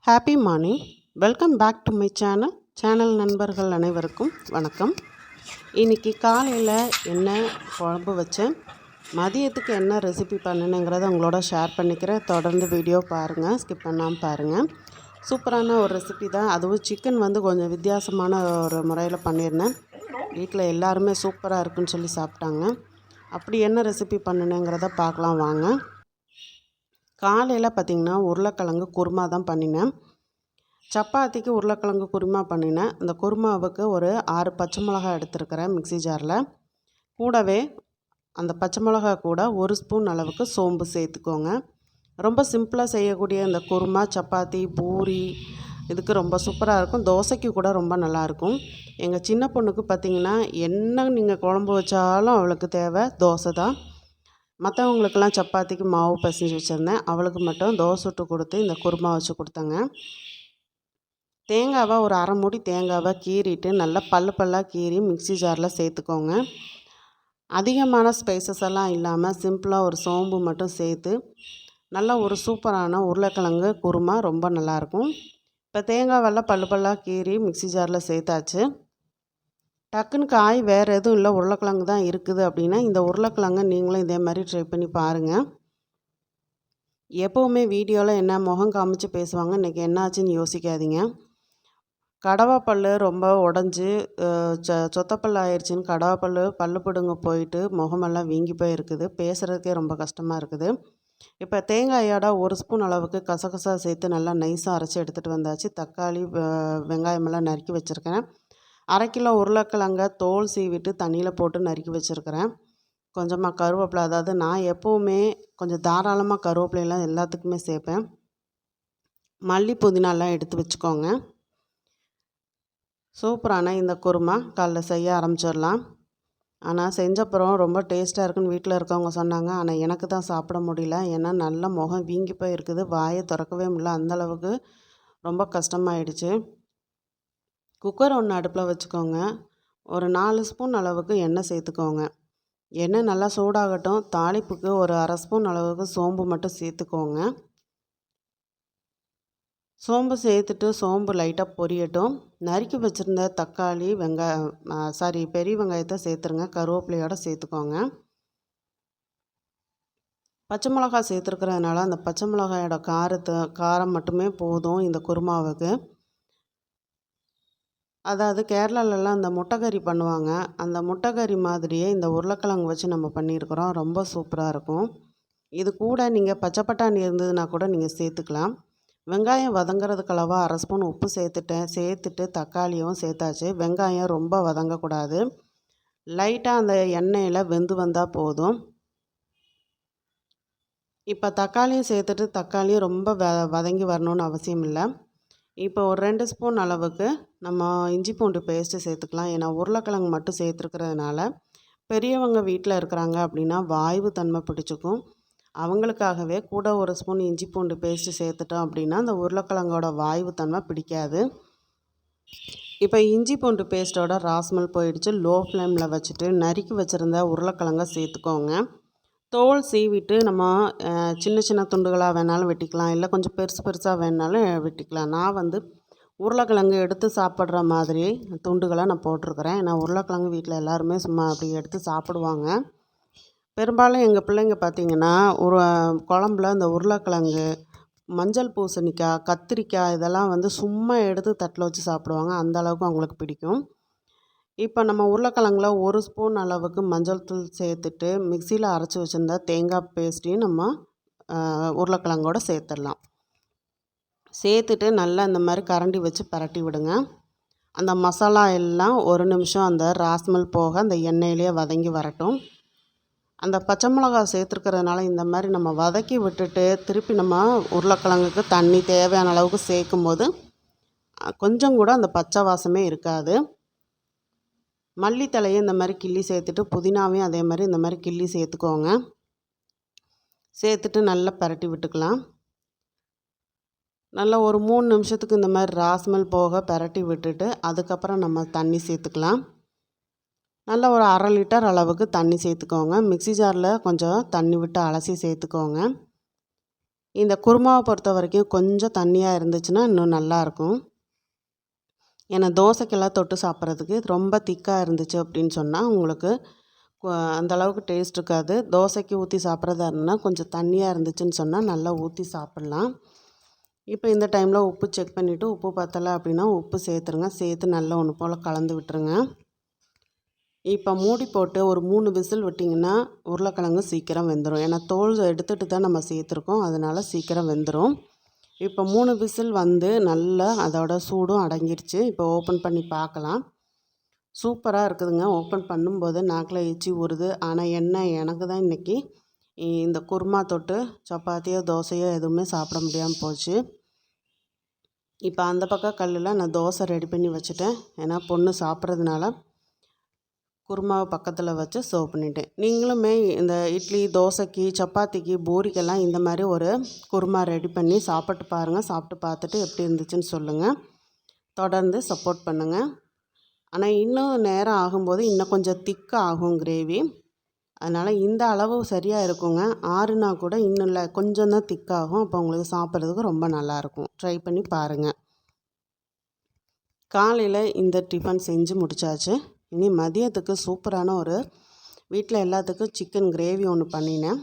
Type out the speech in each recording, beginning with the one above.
Happy morning. Welcome back to my channel நண்பர்கள் அனைவருக்கும் வணக்கம். இன்றைக்கி காலையில் என்ன குழம்பு வச்சேன், மதியத்துக்கு என்ன ரெசிபி பண்ணினேங்கிறத உங்களோட ஷேர் பண்ணிக்கிறேன். தொடர்ந்து வீடியோ பாருங்கள், ஸ்கிப் பண்ணாமல் பாருங்கள். சூப்பரான ஒரு ரெசிபி தான். அதுவும் சிக்கன் கொஞ்சம் வித்தியாசமான ஒரு முறையில் பண்ணியிருந்தேன். வீட்டில் எல்லாருமே சூப்பராக இருக்குன்னு சொல்லி சாப்பிட்டாங்க. அப்படி என்ன ரெசிபி பண்ணினேங்கிறத பார்க்கலாம் வாங்க. காலையில் பார்த்திங்கன்னா உருளைக்கிழங்கு குருமா தான் பண்ணினேன். சப்பாத்திக்கு உருளைக்கிழங்கு குருமா பண்ணினேன். அந்த குருமாவுக்கு ஒரு 6 பச்சை மிளகா எடுத்துருக்கிறேன் மிக்ஸி ஜாரில். கூடவே அந்த பச்சை மிளகா கூட 1 ஸ்பூன் அளவுக்கு சோம்பு சேர்த்துக்கோங்க. ரொம்ப சிம்பிளாக செய்யக்கூடிய இந்த குருமா சப்பாத்தி, பூரி இதுக்கு ரொம்ப சூப்பராக இருக்கும். தோசைக்கு கூட ரொம்ப நல்லாயிருக்கும். எங்கள் சின்ன பொண்ணுக்கு பார்த்திங்கன்னா என்ன நீங்கள் குழம்பு வச்சாலும் அவளுக்கு தேவை தோசை தான். மற்றவங்களுக்கெல்லாம் சப்பாத்திக்கு மாவு பிசைஞ்சு வச்சுருந்தேன். அவளுக்கு மட்டும் தோசை சுட்டு கொடுத்து இந்த குருமா வச்சு கொடுத்தேங்க. தேங்காவை ஒரு அரை மூடி தேங்காவை கீறிட்டு நல்லா பல்லாக கீறி மிக்ஸி ஜாரில் சேர்த்துக்கோங்க. அதிகமான ஸ்பைசஸ் எல்லாம் இல்லாமல் சிம்பிளாக ஒரு சோம்பு மட்டும் சேர்த்து நல்லா ஒரு சூப்பரான உருளைக்கிழங்கு குருமா ரொம்ப நல்லாயிருக்கும். இப்போ தேங்காவெல்லாம் பல்லாக கீறி மிக்ஸி ஜாரில் சேர்த்தாச்சு. டக்குன்னு காய் வேறு எதுவும் இல்லை, உருளைக்கிழங்கு தான் இருக்குது அப்படின்னா இந்த உருளைக்கிழங்கை நீங்களும் இதே மாதிரி ட்ரை பண்ணி பாருங்கள். எப்போவுமே வீடியோவில் என்ன முகம் காமிச்சு பேசுவாங்க, இன்றைக்கி என்னாச்சுன்னு யோசிக்காதீங்க. கடவாப்பல் ரொம்ப உடஞ்சி சொத்தப்பல் ஆயிடுச்சின்னு பல்லு பிடுங்க போயிட்டு முகமெல்லாம் வீங்கி போயிருக்குது. பேசுகிறதுக்கே ரொம்ப கஷ்டமாக இருக்குது. இப்போ தேங்காயோட 1 ஸ்பூன் அளவுக்கு கசகசா சேர்த்து நல்லா நைஸாக அரைச்சி எடுத்துகிட்டு வந்தாச்சு. தக்காளி வெங்காயமெல்லாம் நறுக்கி வச்சுருக்கேன். 1/2 கிலோ உருளைக்கிழங்க தோல் சீவிட்டு தண்ணியில் போட்டு நறுக்கி வச்சுருக்கிறேன். கொஞ்சமாக கருவேப்பிலை, அதாவது நான் எப்போவுமே கொஞ்சம் தாராளமாக கருவேப்பிலையெல்லாம் எல்லாத்துக்குமே சேர்ப்பேன். மல்லி புதினாலாம் எடுத்து வச்சுக்கோங்க. சூப்பரான இந்த குருமா காலைல செய்ய ஆரம்பிச்சிடலாம். ஆனால் செஞ்சப்புறம் ரொம்ப டேஸ்ட்டாக இருக்குன்னு வீட்டில் இருக்கவங்க சொன்னாங்க. ஆனால் எனக்கு தான் சாப்பிட முடியல. ஏன்னா நல்ல முகம் வீங்கி போய் இருக்குது, வாயை திறக்கவே முடியல, அந்தளவுக்கு ரொம்ப கஷ்டமாயிடுச்சு. குக்கர் ஒன்று அடுப்பில் வச்சுக்கோங்க. ஒரு 4 ஸ்பூன் அளவுக்கு எண்ணெய் சேர்த்துக்கோங்க. எண்ணெய் நல்லா சூடாகட்டும். தாளிப்புக்கு ஒரு அரை ஸ்பூன் அளவுக்கு சோம்பு மட்டும் சேர்த்துக்கோங்க. சோம்பு சேர்த்துட்டு சோம்பு லைட்டாக பொரியட்டும். நறுக்கி வச்சுருந்த தக்காளி பெரிய வெங்காயத்தை சேர்த்துருங்க. கருவேப்பிலையோடு சேர்த்துக்கோங்க. பச்சை மிளகா சேர்த்துருக்கிறதுனால அந்த பச்சை மிளகாயோட காரம் மட்டுமே போதும் இந்த குருமாவுக்கு. அதாவது கேரளாலெலாம் அந்த முட்டைக்கறி பண்ணுவாங்க, அந்த முட்டைக்கறி மாதிரியே இந்த உருளைக்கிழங்கு வச்சு நம்ம பண்ணியிருக்கிறோம். ரொம்ப சூப்பராக இருக்கும். இது கூட நீங்கள் பச்சை பட்டாணி இருந்ததுன்னா கூட நீங்கள் சேர்த்துக்கலாம். வெங்காயம் வதங்கிறதுக்கு அளவாக அரை ஸ்பூன் உப்பு சேர்த்துட்டு தக்காளியும் சேர்த்தாச்சு. வெங்காயம் ரொம்ப வதங்கக்கூடாது, லைட்டாக அந்த எண்ணெயில் வெந்து வந்தால் போதும். இப்போ தக்காளியும் சேர்த்துட்டு தக்காளியும் ரொம்ப வதங்கி வரணும்னு அவசியம் இல்லை. இப்போ ஒரு 2 ஸ்பூன் அளவுக்கு நம்ம இஞ்சி பூண்டு பேஸ்ட்டு சேர்த்துக்கலாம். ஏன்னா உருளைக்கிழங்கு மட்டும் சேர்த்துருக்கிறதுனால பெரியவங்க வீட்டில் இருக்கிறாங்க அப்படின்னா வாய்வு தன்மை பிடிச்சிக்கும். அவங்களுக்காகவே கூட 1 ஸ்பூன் இஞ்சி பூண்டு பேஸ்ட்டு சேர்த்துட்டோம் அப்படின்னா அந்த உருளைக்கிழங்கோட வாய்வு தன்மை பிடிக்காது. இப்போ இஞ்சி பூண்டு பேஸ்ட்டோட ராஸ்மல் போயிடுச்சு. லோ ஃப்ளேமில் வச்சுட்டு நறுக்கி வச்சுருந்த உருளைக்கிழங்க சேர்த்துக்கோங்க. தோல் சீவிட்டு நம்ம சின்ன சின்ன துண்டுகளாக வேணாலும் வெட்டிக்கலாம், இல்லை கொஞ்சம் பெருசாக வேணாலும் வெட்டிக்கலாம். நான் உருளைக்கிழங்கு எடுத்து சாப்பிட்ற மாதிரி துண்டுகளை நான் போட்டிருக்கிறேன். ஏன்னா உருளைக்கிழங்கு வீட்டில் எல்லாருமே சும்மா அப்படி எடுத்து சாப்பிடுவாங்க. பெரும்பாலும் எங்கள் பிள்ளைங்க பார்த்திங்கன்னா குழம்புல இந்த உருளைக்கிழங்கு, மஞ்சள் பூசணிக்காய், கத்திரிக்காய் இதெல்லாம் சும்மா எடுத்து தட்டில் வச்சு சாப்பிடுவாங்க. அந்தளவுக்கு அவங்களுக்கு பிடிக்கும். இப்போ நம்ம உருளைக்கிழங்குல 1 ஸ்பூன் அளவுக்கு மஞ்சள் தூள் சேர்த்துட்டு மிக்சியில் அரைச்சி வச்சுருந்தா தேங்காய் பேஸ்ட்டையும் நம்ம உருளைக்கிழங்கோடு சேர்த்துடலாம். சேர்த்துட்டு நல்லா இந்த மாதிரி கரண்டி வச்சு பரட்டி விடுங்க. அந்த மசாலா எல்லாம் 1 நிமிஷம் அந்த ராஸ்மல் போக அந்த எண்ணெயிலே வதங்கி வரட்டும். அந்த பச்சை மிளகா சேர்த்துருக்கிறதுனால இந்த மாதிரி நம்ம வதக்கி விட்டுட்டு திருப்பி நம்ம உருளைக்கிழங்குக்கு தண்ணி தேவையான அளவுக்கு சேர்க்கும்போது கொஞ்சம் கூட அந்த பச்சை வாசமே இருக்காது. மல்லித்தலையை இந்த மாதிரி கிள்ளி சேர்த்துட்டு புதினாவையும் அதே மாதிரி இந்த மாதிரி கிள்ளி சேர்த்துக்கோங்க. சேர்த்துட்டு நல்லா பரட்டி விட்டுக்கலாம். நல்லா ஒரு 3 நிமிஷத்துக்கு இந்த மாதிரி ராஸ்மல் போக பரட்டி விட்டுட்டு அதுக்கப்புறம் நம்ம தண்ணி சேர்த்துக்கலாம். நல்லா ஒரு 1/2 லிட்டர் அளவுக்கு தண்ணி சேர்த்துக்கோங்க. மிக்ஸி ஜாரில் கொஞ்சம் தண்ணி விட்டு அலசி சேர்த்துக்கோங்க. இந்த குருமாவை பொறுத்த வரைக்கும் கொஞ்சம் தண்ணியாக இருந்துச்சுன்னா இன்னும் நல்லாயிருக்கும். ஏன்னா தோசைக்கெல்லாம் தொட்டு சாப்பிட்றதுக்கு ரொம்ப திக்காக இருந்துச்சு அப்படின்னு சொன்னால் உங்களுக்கு அந்தளவுக்கு டேஸ்ட் இருக்காது. தோசைக்கு ஊற்றி சாப்பிட்றதா இருந்தால் கொஞ்சம் தண்ணியாக இருந்துச்சுன்னு சொன்னால் நல்லா ஊற்றி சாப்பிட்லாம். இப்போ இந்த டைமில் உப்பு செக் பண்ணிவிட்டு உப்பு பத்தலை அப்படின்னா உப்பு சேர்த்துருங்க. சேர்த்து நல்லா ஒன்று போல் கலந்து விட்டுருங்க. இப்போ மூடி போட்டு ஒரு 3 விசில் விட்டிங்கன்னா உருளைக்கிழங்கு சீக்கிரம் வெந்துடும். ஏன்னா தோல் எடுத்துகிட்டு தான் நம்ம சேர்த்துருக்கோம், அதனால் சீக்கிரம் வெந்துடும். இப்போ 3 விசில் வந்து நல்லா அதோட சூடும் அடங்கிருச்சு. இப்போ ஓப்பன் பண்ணி பார்க்கலாம். சூப்பராக இருக்குதுங்க. ஓப்பன் பண்ணும்போது நாக்கில் எச்சி ஊறுது. ஆனால் என்ன, எனக்கு தான் இன்றைக்கி இந்த குருமா தொட்டு சப்பாத்தியோ தோசையோ எதுவுமே சாப்பிட முடியாமல் போச்சு. இப்போ அந்த பக்கம் கல்லில் நான் தோசை ரெடி பண்ணி வச்சுட்டேன். ஏன்னா பொண்ணு சாப்பிட்றதுனால குருமாவை பக்கத்தில் வச்சு சர்வ் பண்ணிட்டேன். நீங்களுமே இந்த இட்லி, தோசைக்கு, சப்பாத்திக்கு, பூரிக்கெல்லாம் இந்த மாதிரி ஒரு குருமா ரெடி பண்ணி சாப்பிட்டு பாருங்கள். சாப்பிட்டு பார்த்துட்டு எப்படி இருந்துச்சுன்னு சொல்லுங்கள். தொடர்ந்து சப்போர்ட் பண்ணுங்கள். ஆனால் இன்னும் நேரம் ஆகும்போது இன்னும் கொஞ்சம் திக்காக ஆகும் கிரேவி. அதனால் இந்த அளவு சரியாக இருக்குங்க. ஆறுனா கூட இன்னும் இல்லை, கொஞ்சம் தான் திக்காகும். அப்போ உங்களுக்கு சாப்பிட்றதுக்கு ரொம்ப நல்லாயிருக்கும். ட்ரை பண்ணி பாருங்கள். காலையில் இந்த டிஃபன் செஞ்சு முடித்தாச்சு. இனி மதியத்துக்கு சூப்பரான ஒரு வீட்டில் எல்லாத்துக்கும் சிக்கன் கிரேவி ஒன்று பண்ணினேன்.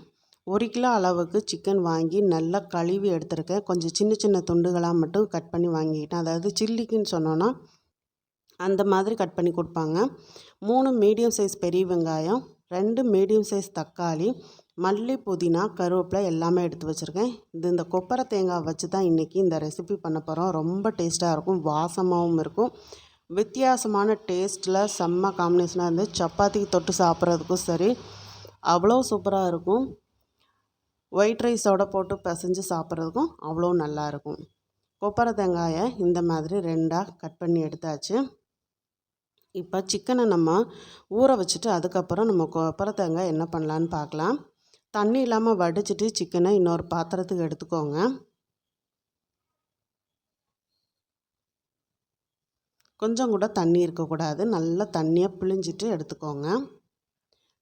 1 கிலோ அளவுக்கு சிக்கன் வாங்கி நல்லா கழுவி எடுத்துருக்கேன். கொஞ்சம் சின்ன சின்ன துண்டுகளாக மட்டும் கட் பண்ணி வாங்கிக்கிட்டேன். அதாவது சில்லிக்குன்னு சொன்னோன்னா அந்த மாதிரி கட் பண்ணி கொடுப்பாங்க. 3 மீடியம் சைஸ் பெரிய வெங்காயம், 2 மீடியம் சைஸ் தக்காளி, மல்லி, புதினா, கருவேப்பிலை எல்லாமே எடுத்து வச்சுருக்கேன். இந்த கொப்பரை தேங்காய் வச்சு தான் இன்றைக்கி இந்த ரெசிபி பண்ண போகிறோம். ரொம்ப டேஸ்ட்டாக இருக்கும், வாசமாகவும் இருக்கும். வித்தியாசமான டேஸ்ட்டில் செம்ம காம்பினேஷனாக இருந்து சப்பாத்திக்கு தொட்டு சாப்பிட்றதுக்கும் சரி அவ்வளோ சூப்பராக இருக்கும். ஒயிட் ரைஸோடு போட்டு பிசைஞ்சு சாப்பிட்றதுக்கும் அவ்வளோ நல்லாயிருக்கும். கொப்பரை தேங்காயை இந்த மாதிரி 2ஆக கட் பண்ணி எடுத்தாச்சு. இப்போ சிக்கனை நம்ம ஊற வச்சுட்டு அதுக்கப்புறம் நம்ம கொப்பரை தேங்காய் என்ன பண்ணலான்னு பார்க்கலாம். தண்ணி இல்லாமல் வடிச்சிட்டு சிக்கனை இன்னொரு பாத்திரத்துக்கு எடுத்துக்கோங்க. கொஞ்சம் கூட தண்ணி இருக்கக்கூடாது. நல்லா தண்ணியை பிழிஞ்சிட்டு எடுத்துக்கோங்க.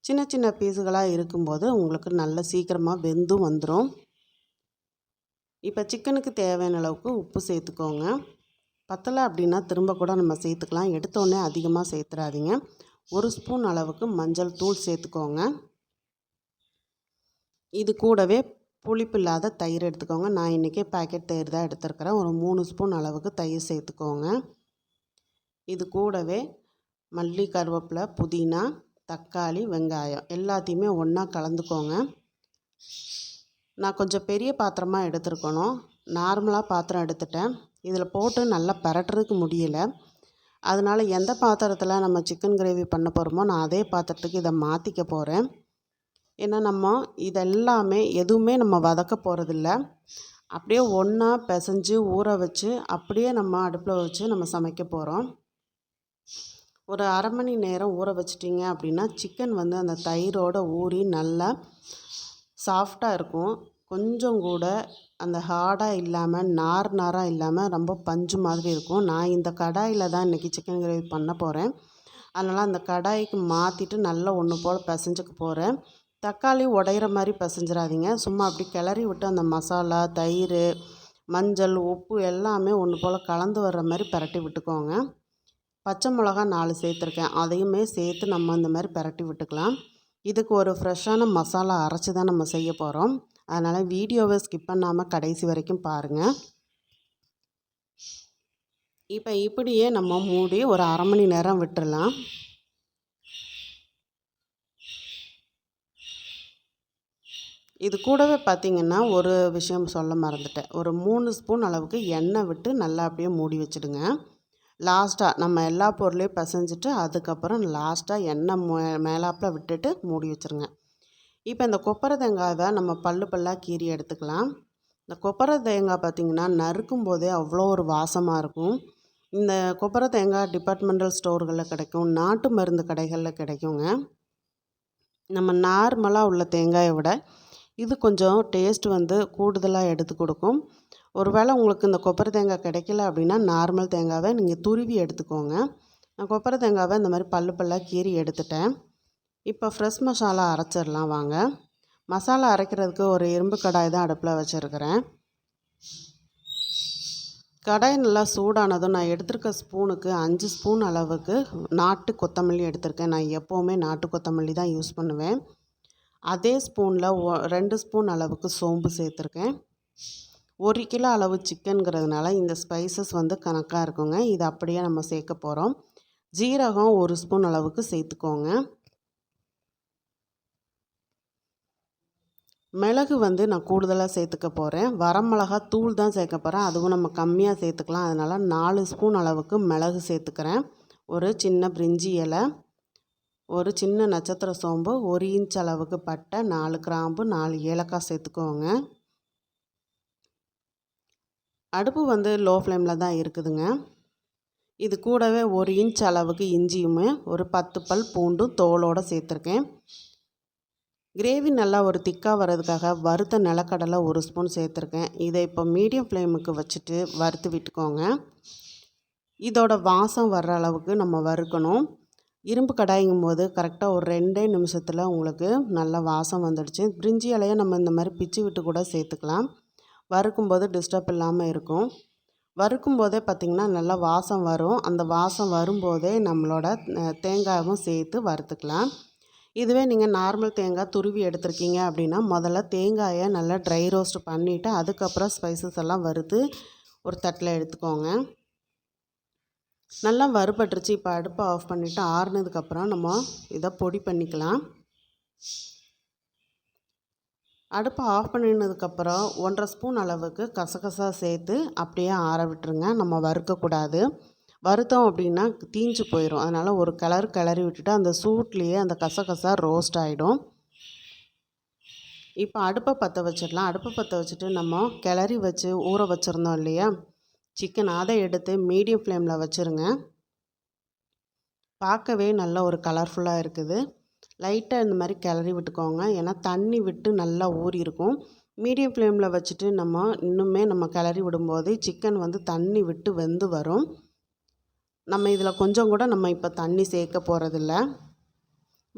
சின்ன சின்ன பீஸுகளாக இருக்கும்போது உங்களுக்கு நல்ல சீக்கிரமாக வெந்தும் வந்துடும். இப்போ சிக்கனுக்கு தேவையான அளவுக்கு உப்பு சேர்த்துக்கோங்க. பத்தலை அப்படின்னா திரும்ப கூட நம்ம சேர்த்துக்கலாம். எடுத்தோடனே அதிகமாக சேர்த்துறாதீங்க. 1 ஸ்பூன் அளவுக்கு மஞ்சள் தூள் சேர்த்துக்கோங்க. இது கூடவே புளிப்பு இல்லாத தயிர் எடுத்துக்கோங்க. நான் இன்றைக்கி பேக்கெட் தயிர் தான் எடுத்துருக்கிறேன். ஒரு 3 ஸ்பூன் அளவுக்கு தயிர் சேர்த்துக்கோங்க. இது கூடவே மல்லி, கருவேப்பிலை, புதினா, தக்காளி, வெங்காயம் எல்லாத்தையுமே ஒன்றா கலந்துக்கோங்க. நான் கொஞ்சம் பெரிய பாத்திரமாக எடுத்துருக்கணும். நார்மலாக பாத்திரம் எடுத்துட்டேன். இதில் போட்டு நல்லா பரட்டுறதுக்கு முடியலை. அதனால் எந்த பாத்திரத்தில் நம்ம சிக்கன் கிரேவி பண்ண போகிறோமோ நான் அதே பாத்திரத்துக்கு இதை மாற்றிக்க போகிறேன். ஏன்னா நம்ம இதெல்லாமே எதுவுமே நம்ம வதக்க போகிறதில்ல. அப்படியே ஒன்றா பிசைஞ்சு ஊற வச்சு அப்படியே நம்ம அடுப்பில் வச்சு நம்ம சமைக்க போகிறோம். ஒரு 1/2 மணி நேரம் ஊற வச்சிட்டிங்க அப்படின்னா சிக்கன் வந்து அந்த தயிரோடு ஊறி நல்லா சாஃப்டாக இருக்கும். கொஞ்சம் கூட அந்த ஹார்டாக இல்லாமல் நாராக இல்லாமல் ரொம்ப பஞ்சு மாதிரி இருக்கும். நான் இந்த கடாயில் தான் இன்றைக்கி சிக்கன் கிரேவி பண்ண போகிறேன். அதனால் அந்த கடாய்க்கு மாற்றிட்டு நல்லா ஒன்று போல் பிசைஞ்சுக்க போகிறேன். தக்காளி உடையிற மாதிரி பிசைஞ்சிடாதீங்க. சும்மா அப்படி கிளறி விட்டு அந்த மசாலா, தயிர், மஞ்சள், உப்பு எல்லாமே ஒன்று போல் கலந்து வர்ற மாதிரி பரட்டி விட்டுக்கோங்க. பச்சை மிளகா 4 சேர்த்துருக்கேன். அதையுமே சேர்த்து நம்ம இந்த மாதிரி பரட்டி விட்டுக்கலாம். இதுக்கு ஒரு ஃப்ரெஷ்ஷான மசாலா அரைச்சி தான் நம்ம செய்ய போகிறோம். அதனால் வீடியோவை ஸ்கிப் பண்ணாமல் கடைசி வரைக்கும் பாருங்கள். இப்போ இப்படியே நம்ம மூடி ஒரு 1/2 மணி நேரம் விட்டுடலாம். இது கூடவே பார்த்திங்கன்னா ஒரு விஷயம் சொல்ல மறந்துட்டேன். ஒரு 3 ஸ்பூன் அளவுக்கு எண்ணெய் விட்டு நல்லா அப்படியே மூடி வச்சுடுங்க. லாஸ்ட்டாக நம்ம எல்லா பொருளையும் பிசைஞ்சிட்டு அதுக்கப்புறம் லாஸ்ட்டாக எண்ணெய் மேலாப்பில் விட்டுட்டு மூடி வச்சுருங்க. இப்போ இந்த கொப்பரை தேங்காயை நம்ம பல்லாக கீறி எடுத்துக்கலாம். இந்த கொப்பரை தேங்காய் பார்த்திங்கன்னா நறுக்கும் போதே அவ்வளோ ஒரு வாசமாக இருக்கும். இந்த கொப்பரை தேங்காய் டிபார்ட்மெண்டல் ஸ்டோர்களில் கிடைக்கும், நாட்டு மருந்து கடைகளில் கிடைக்குங்க. நம்ம நார்மலாக உள்ள தேங்காயை விட இது கொஞ்சம் டேஸ்ட் வந்து கூடுதலாக எடுத்து கொடுக்கும். ஒரு வேளை உங்களுக்கு இந்த கொப்பரை தேங்காய் கிடைக்கல அப்படின்னா நார்மல் தேங்காவை நீங்கள் துருவி எடுத்துக்கோங்க. நான் கொப்பரை தேங்காவை இந்த மாதிரி பல்லாக கீறி எடுத்துட்டேன். இப்போ ஃப்ரெஷ் மசாலா அரைச்சிடலாம் வாங்க. மசாலா அரைக்கிறதுக்கு ஒரு இரும்பு கடாய் தான் அடுப்பில் வச்சுருக்கிறேன். கடாய் நல்லா சூடானதும் நான் எடுத்திருக்க ஸ்பூனுக்கு 5 ஸ்பூன் அளவுக்கு நாட்டு கொத்தமல்லி எடுத்திருக்கேன். நான் எப்போவுமே நாட்டு கொத்தமல்லி தான் யூஸ் பண்ணுவேன். அதே ஸ்பூனில் 2 ஸ்பூன் அளவுக்கு சோம்பு சேர்த்துருக்கேன். 1 கிலோ அளவு சிக்கனுங்கிறதுனால இந்த ஸ்பைசஸ் வந்து கணக்காக இருக்குங்க. இது அப்படியே நம்ம சேர்க்க போகிறோம். ஜீரகம் 1 ஸ்பூன் அளவுக்கு சேர்த்துக்கோங்க. மிளகு வந்து நான் கூடுதலாக சேர்த்துக்க போகிறேன். வரமிளகா தூள் தான் சேர்க்க போகிறேன். அதுவும் நம்ம கம்மியாக சேர்த்துக்கலாம். அதனால் 4 ஸ்பூன் அளவுக்கு மிளகு சேர்த்துக்கிறேன். ஒரு சின்ன பிரிஞ்சி இலை, ஒரு சின்ன நட்சத்திர சோம்பு, 1 இன்ச் அளவுக்கு பட்டை, 4 கிராம்பு, 4 ஏலக்காய் சேர்த்துக்கோங்க. அடுப்பு வந்து லோ ஃப்ளேமில் தான் இருக்குதுங்க. இது கூடவே 1 இன்ச் அளவுக்கு இஞ்சியுமே ஒரு 10 பல் பூண்டும் தோலோடு சேர்த்துருக்கேன். கிரேவி நல்லா ஒரு திக்காக வர்றதுக்காக வறுத்த நிலக்கடலை 1 ஸ்பூன் சேர்த்துருக்கேன். இதை இப்போ மீடியம் ஃப்ளேமுக்கு வச்சுட்டு வறுத்து விட்டுக்கோங்க. இதோட வாசம் வர்ற அளவுக்கு நம்ம வறுக்கணும். இரும்பு கடாய்ங்கும் போது கரெக்டாக ஒரு 2 நிமிஷத்தில் உங்களுக்கு நல்ல வாசம் வந்துடுச்சு. பிரிஞ்சி இலையை நம்ம இந்த மாதிரி பிச்சு விட்டு கூட சேர்த்துக்கலாம். வறுக்கும்போது டிஸ்டர்ப் இல்லாமல் இருக்கும். வறுக்கும்போதே பார்த்திங்கன்னா நல்லா வாசம் வரும். அந்த வாசம் வரும்போதே நம்மளோட தேங்காயும் சேர்த்து வறுத்துக்கலாம். இதுவே நீங்கள் நார்மல் தேங்காய் துருவி எடுத்துருக்கீங்க அப்படின்னா முதல்ல தேங்காயை நல்லா ட்ரை ரோஸ்ட் பண்ணிவிட்டு அதுக்கப்புறம் ஸ்பைசஸ் எல்லாம் வறுத்து ஒரு தட்டில் எடுத்துக்கோங்க. நல்லா வறுபட்டுருச்சு. இப்போ அடுப்பை ஆஃப் பண்ணிவிட்டு ஆறுனதுக்கப்புறம் நம்ம இதை பொடி பண்ணிக்கலாம். அடுப்பை ஆஃப் பண்ணினதுக்கப்புறம் 1.5 ஸ்பூன் அளவுக்கு கசகசா சேர்த்து அப்படியே ஆற விட்டுருங்க. நம்ம வறுக்கக்கூடாது. வறுத்தோம் அப்படின்னா தீஞ்சு போயிடும். அதனால் ஒரு கிளறி விட்டுட்டு அந்த சூட்லேயே அந்த கசகசா ரோஸ்ட் ஆகிடும். இப்போ அடுப்பை பற்ற வச்சிடலாம். அடுப்பை பற்ற வச்சுட்டு நம்ம கிளறி வச்சு ஊற வச்சுருந்தோம் இல்லையா சிக்கன், அதை எடுத்து மீடியம் ஃப்ளேமில் வச்சுருங்க. பார்க்கவே நல்ல ஒரு கலர்ஃபுல்லாக இருக்குது. லைட்டாக இந்த மாதிரி கிளறி விட்டுக்கோங்க. ஏன்னா தண்ணி விட்டு நல்லா ஊறி இருக்கும். மீடியம் ஃப்ளேமில் வச்சுட்டு நம்ம கிளறி விடும்போது சிக்கன் வந்து தண்ணி விட்டு வெந்து வரும். நம்ம இதில் கொஞ்சம் கூட நம்ம இப்போ தண்ணி சேர்க்க போகிறதில்ல.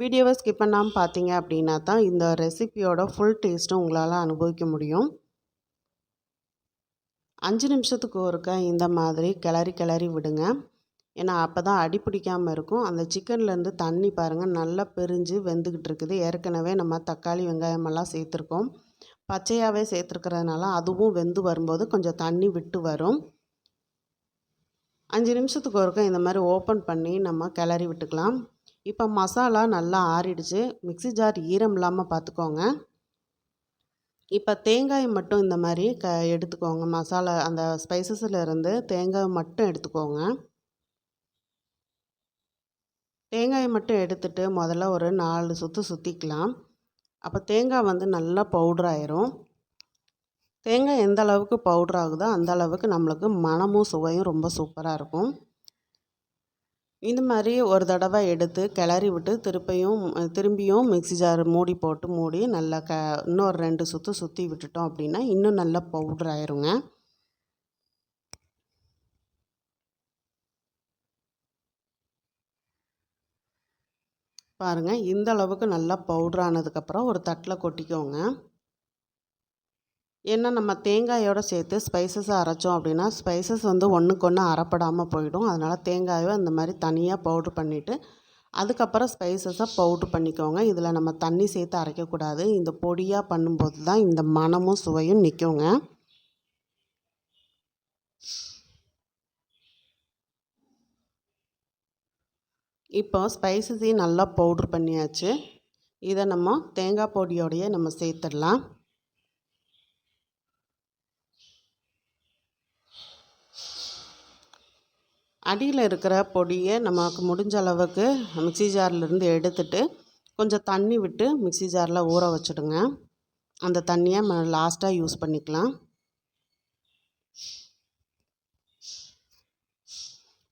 வீடியோவை ஸ்கிப் பண்ணாமல் பார்த்தீங்க அப்படின்னா தான் இந்த ரெசிபியோட ஃபுல் டேஸ்ட்டும் உங்களால் அனுபவிக்க முடியும். 5 நிமிஷத்துக்கு ஒருக்கா இந்த மாதிரி கிளறி விடுங்க. ஏன்னா அப்போ தான் அடி பிடிக்காமல் இருக்கும். அந்த சிக்கன்லேருந்து தண்ணி பாருங்கள் நல்லா பிரிஞ்சு வெந்துக்கிட்டு இருக்குது. ஏற்கனவே நம்ம தக்காளி வெங்காயமெல்லாம் சேர்த்துருக்கோம். பச்சையாகவே சேர்த்துருக்கிறதுனால அதுவும் வெந்து வரும்போது கொஞ்சம் தண்ணி விட்டு வரும். 5 நிமிஷத்துக்கு ஒருக்கா இந்த மாதிரி ஓப்பன் பண்ணி நம்ம கிளறி விட்டுக்கலாம். இப்போ மசாலா நல்லா ஆறிடுச்சு. மிக்ஸி ஜார் ஈரம் இல்லாமல் பார்த்துக்கோங்க. இப்போ தேங்காய் மட்டும் இந்த மாதிரி எடுத்துக்கோங்க. மசாலா அந்த ஸ்பைசஸில் இருந்து தேங்காய் மட்டும் எடுத்துக்கோங்க. தேங்காயை மட்டும் எடுத்துகிட்டு முதல்ல ஒரு 4 சுற்று சுற்றிக்கலாம். அப்போ தேங்காய் வந்து நல்லா பவுடர் ஆயிரும். தேங்காய் எந்த அளவுக்கு பவுடர் ஆகுதோ அந்த அளவுக்கு நம்மளுக்கு மணமும் சுவையும் ரொம்ப சூப்பராக இருக்கும். இந்த மாதிரி ஒரு தடவை எடுத்து கிளறி விட்டு திரும்பியும் மிக்ஸி ஜார் மூடி நல்லா இன்னொரு 2 சுற்று சுற்றி விட்டுட்டோம் அப்படின்னா இன்னும் நல்லா பவுடர் ஆயிருங்க. பாருங்கள், இந்த அளவுக்கு நல்லா பவுடர் ஆனதுக்கப்புறம் ஒரு தட்டில் கொட்டிக்கோங்க. ஏன்னா நம்ம தேங்காயோடு சேர்த்து ஸ்பைசஸை அரைச்சோம் அப்படின்னா ஸ்பைசஸ் வந்து ஒன்றுக்கு ஒன்று அரைப்படாமல் போயிடும். அதனால் தேங்காயை அந்த மாதிரி தனியாக பவுட்ரு பண்ணிவிட்டு அதுக்கப்புறம் ஸ்பைசஸை பவுட்ரு பண்ணிக்கோங்க. இதில் நம்ம தண்ணி சேர்த்து அரைக்கக்கூடாது. இந்த பொடியாக பண்ணும்போது தான் இந்த மணமும் சுவையும் நிற்குங்க. இப்போ ஸ்பைசஸையும் நல்லா பவுட்ரு பண்ணியாச்சு. இதை நம்ம தேங்காய் பொடியோடையே நம்ம சேர்த்துடலாம். அடியில் இருக்கிற பொடியை நமக்கு முடிஞ்ச அளவுக்கு மிக்ஸி ஜார்லேருந்து எடுத்துட்டு கொஞ்சம் தண்ணி விட்டு மிக்ஸி ஜாரில் ஊற வச்சுடுங்க. அந்த தண்ணியை நம்ம லாஸ்ட்டாக யூஸ் பண்ணிக்கலாம்.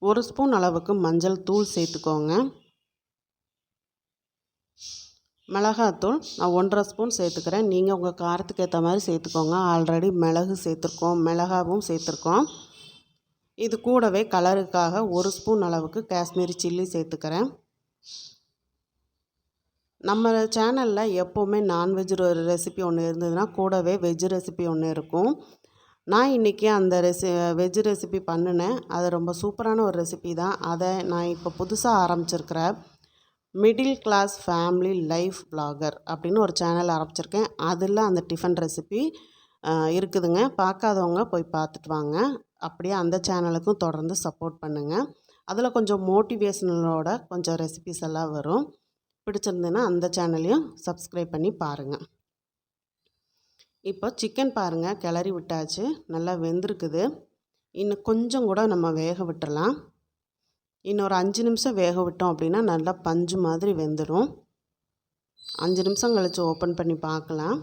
1 ஸ்பூன் அளவுக்கு மஞ்சள் தூள் சேர்த்துக்கோங்க. மிளகாத்தூள் நான் 1.5 ஸ்பூன் சேர்த்துக்கிறேன். நீங்கள் உங்கள் காரத்துக்கு ஏற்ற மாதிரி சேர்த்துக்கோங்க. ஆல்ரெடி மிளகு சேர்த்துருக்கோம், மிளகாவும் சேர்த்துருக்கோம். இது கூடவே கலருக்காக 1 ஸ்பூன் அளவுக்கு காஷ்மீரி சில்லி சேர்த்துக்கிறேன். நம்ம சேனலில் எப்போவுமே நான்வெஜ் ரெசிபி ஒன்று இருந்ததுன்னா கூடவே வெஜ் ரெசிபி ஒன்று இருக்கும். நான் இன்றைக்கி அந்த வெஜ் ரெசிபி பண்ணினேன். அது ரொம்ப சூப்பரான ஒரு ரெசிபி தான். அதை நான் இப்போ புதுசாக ஆரம்பிச்சிருக்கிற middle class family life vlogger அப்படின்னு ஒரு சேனல் ஆரம்பிச்சிருக்கேன். அதில் அந்த டிஃபன் ரெசிபி இருக்குதுங்க. பார்க்காதவங்க போய் பார்த்துட்டு வாங்க. அப்படியே அந்த சேனலுக்கும் தொடர்ந்து சப்போர்ட் பண்ணுங்கள். அதில் கொஞ்சம் மோட்டிவேஷனலோட கொஞ்சம் ரெசிபிஸ் எல்லாம் வரும். பிடிச்சிருந்ததுன்னா அந்த சேனலையும் சப்ஸ்கிரைப் பண்ணி பாருங்கள். இப்போ சிக்கன் பாருங்கள், கிளறி விட்டாச்சு, நல்லா வெந்திருக்குது. இன்னும் கொஞ்சம் கூட நம்ம வேக விட்டுறலாம். இன்னொரு 5 நிமிஷம் வேக விட்டோம் அப்படின்னா நல்லா பஞ்சு மாதிரி வெந்துடும். 5 நிமிஷம் கழித்து ஓப்பன் பண்ணி பார்க்கலாம்.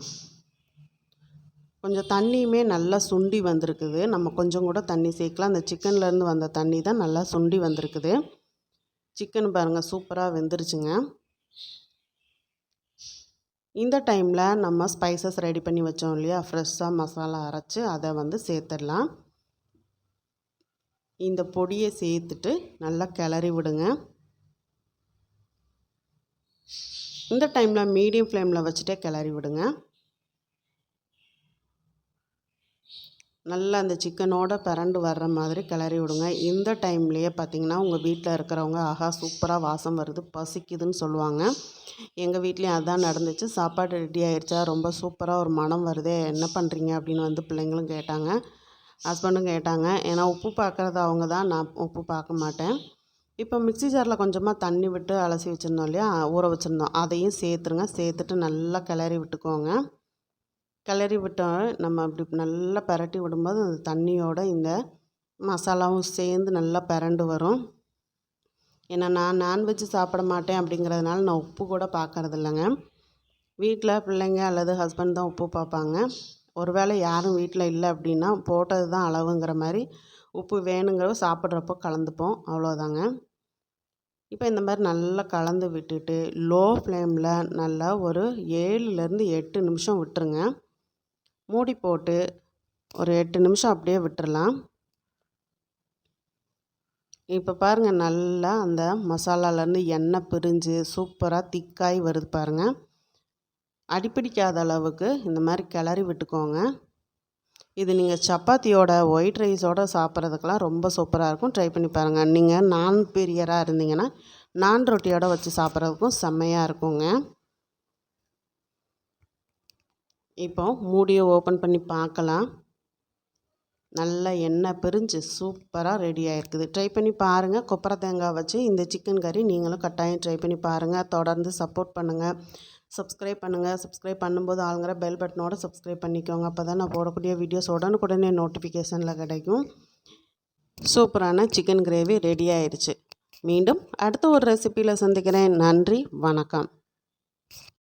கொஞ்சம் தண்ணியுமே நல்லா சுண்டி வந்திருக்குது. நம்ம கொஞ்சம் கூட தண்ணி சேர்க்கலாம். அந்த சிக்கன்லேருந்து வந்த தண்ணி தான் நல்லா சுண்டி வந்திருக்குது. சிக்கன் பாருங்கள் சூப்பராக வெந்துருச்சுங்க. இந்த டைமில் நம்ம ஸ்பைசஸ் ரெடி பண்ணி வச்சோம் இல்லையா, ஃப்ரெஷ்ஷாக மசாலா அரைச்சி அதை வந்து சேர்த்துடலாம். இந்த பொடியை சேர்த்துட்டு நல்லா கிளறி விடுங்க. இந்த டைமில் மீடியம் ஃப்ளேமில் வச்சுட்டே கிளறி விடுங்க. நல்லா அந்த சிக்கனோட பிரண்டு வர்ற மாதிரி கிளறி விடுங்க. இந்த டைம்லேயே பார்த்திங்கன்னா உங்கள் வீட்டில் இருக்கிறவங்க ஆஹா சூப்பராக வாசம் வருது, பசிக்குதுன்னு சொல்லுவாங்க. எங்கள் வீட்லேயும் அதான் நடந்துச்சு. சாப்பாடு ரெடி ஆயிடுச்சா, ரொம்ப சூப்பராக ஒரு மனம் வருதே, என்ன பண்ணுறீங்க அப்படின்னு வந்து பிள்ளைங்களும் கேட்டாங்க, ஹஸ்பண்டும் கேட்டாங்க. ஏன்னா உப்பு பார்க்குறது அவங்க தான், நான் உப்பு பார்க்க மாட்டேன். இப்போ மிக்ஸி ஜாரில் கொஞ்சமாக தண்ணி விட்டு அலசி வச்சுருந்தோம் இல்லையா, ஊற வச்சுருந்தோம், அதையும் சேர்த்துருங்க. சேர்த்துட்டு நல்லா கிளறி விட்டுக்கோங்க. கிளறி விட்டோம் நம்ம அப்படி நல்லா பிரட்டி விடும்போது அந்த தண்ணியோட இந்த மசாலாவும் சேர்ந்து நல்லா பிரண்டு வரும். ஏன்னா நான் நான்வெஜ் சாப்பிட மாட்டேன் அப்படிங்கிறதுனால நான் உப்பு கூட பார்க்கறது இல்லைங்க. வீட்டில் பிள்ளைங்க அல்லது ஹஸ்பண்ட் தான் உப்பு பார்ப்பாங்க. ஒருவேளை யாரும் வீட்டில் இல்லை அப்படின்னா போட்டது தான் அளவுங்கிற மாதிரி உப்பு வேணுங்கிற சாப்பிட்றப்போ கலந்துப்போம், அவ்வளோதாங்க. இப்போ இந்த மாதிரி நல்லா கலந்து விட்டுட்டு லோ ஃப்ளேமில் நல்லா ஒரு 7லேருந்து 8 நிமிஷம் விட்டுருங்க. மூடி போட்டு ஒரு 8 நிமிஷம் அப்படியே விட்டுறலாம். இப்போ பாருங்கள் நல்லா அந்த மசாலாலேருந்து எண்ணெய் பிரிஞ்சு சூப்பராக திக்காய் வருது பாருங்கள். அடிப்பிடிக்காத அளவுக்கு இந்த மாதிரி கிளறி விட்டுக்கோங்க. இது நீங்கள் சப்பாத்தியோட ஒயிட் ரைஸோடு சாப்பிட்றதுக்கெலாம் ரொம்ப சூப்பராக இருக்கும். ட்ரை பண்ணி பாருங்கள். நீங்கள் நான் பிரியராக இருந்தீங்கன்னா நான் ரொட்டியோடு வச்சு சாப்பிட்றதுக்கும் செம்மையாக இருக்குங்க. இப்போ மூடியை ஓப்பன் பண்ணி பார்க்கலாம். நல்லா எண்ணெய் பிரிஞ்சு சூப்பராக ரெடி ஆகிருக்குது. ட்ரை பண்ணி பாருங்கள். கொப்பரை தேங்காய் வச்சு இந்த சிக்கன் கறி நீங்களும் கட்டாயம் ட்ரை பண்ணி பாருங்கள். தொடர்ந்து சப்போர்ட் பண்ணுங்கள், சப்ஸ்கிரைப் பண்ணுங்கள். சப்ஸ்கிரைப் பண்ணும்போது ஆளுங்கிற பெல் பட்டனோட சப்ஸ்கிரைப் பண்ணிக்கோங்க. அப்போ தான் நான் போடக்கூடிய வீடியோஸ் உடனுக்குடனே நோட்டிஃபிகேஷனில் கிடைக்கும். சூப்பரான சிக்கன் கிரேவி ரெடி ஆயிடுச்சு. மீண்டும் அடுத்த ஒரு ரெசிப்பியில் சந்திக்கிறேன். நன்றி, வணக்கம்.